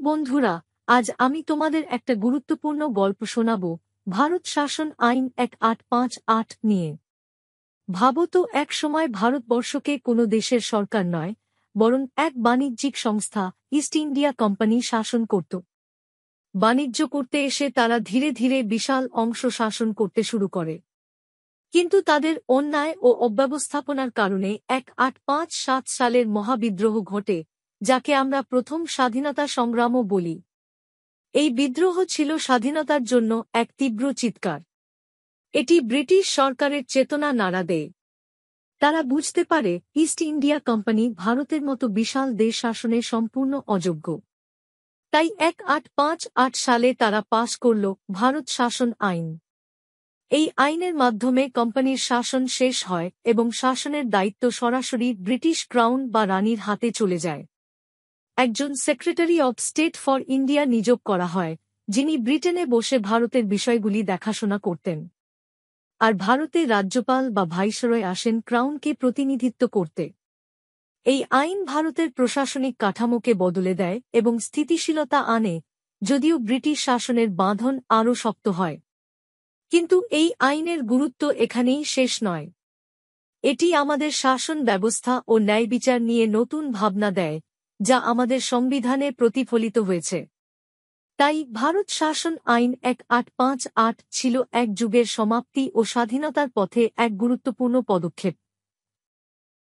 বন্ধুরা, আজ আমি তোমাদের একটা গুরুত্বপূর্ণ গল্প শোনাব ভারত শাসন আইন 1858 নিয়ে। ভাবো তো, এক সময় ভারতবর্ষকে কোনো দেশের সরকার নয়, বরং এক বাণিজ্যিক সংস্থা ইস্ট ইন্ডিয়া কোম্পানি শাসন করত। বাণিজ্য করতে এসে তারা ধীরে ধীরে বিশাল অংশ শাসন করতে শুরু করে। কিন্তু তাদের অন্যায় ও অব্যবস্থাপনার কারণে 1857 সালের মহাবিদ্রোহ ঘটে, যাকে আমরা প্রথম স্বাধীনতা সংগ্রামও বলি। এই বিদ্রোহ ছিল স্বাধীনতার জন্য এক তীব্র চিৎকার। এটি ব্রিটিশ সরকারের চেতনা নাড়া দেয়। তারা বুঝতে পারে ইস্ট ইন্ডিয়া কোম্পানি ভারতের মতো বিশাল দেশ শাসনে সম্পূর্ণ অযোগ্য। তাই 1858 সালে তারা পাস করল ভারত শাসন আইন। এই আইনের মাধ্যমে কোম্পানির শাসন শেষ হয় এবং শাসনের দায়িত্ব সরাসরি ব্রিটিশ ক্রাউন বা রানীর হাতে চলে যায়। একজন secretary of state for India নিয়োগ করা হয়, যিনি ব্রিটেনে বসে ভারতের বিষয়গুলি দেখাশোনা করতেন। আর ভারতের রাজ্যপাল বা ভাইসরয় আসেন ক্রাউনকে প্রতিনিধিত্ব করতে। এই আইন ভারতের প্রশাসনিক কাঠামোকে বদলে দেয় এবং স্থিতিশীলতা আনে, যদিও ব্রিটিশ শাসনের বাঁধন আরও শক্ত হয়। কিন্তু এই আইনের গুরুত্ব এখানেই শেষ নয়। এটি আমাদের শাসন ব্যবস্থা ও ন্যায়বিচার নিয়ে নতুন ভাবনা দেয়, যা আমাদের সংবিধানে প্রতিফলিত হয়েছে। তাই ভারত শাসন আইন 1858 ছিল এক যুগের সমাপ্তি ও স্বাধীনতার পথে এক গুরুত্বপূর্ণ পদক্ষেপ।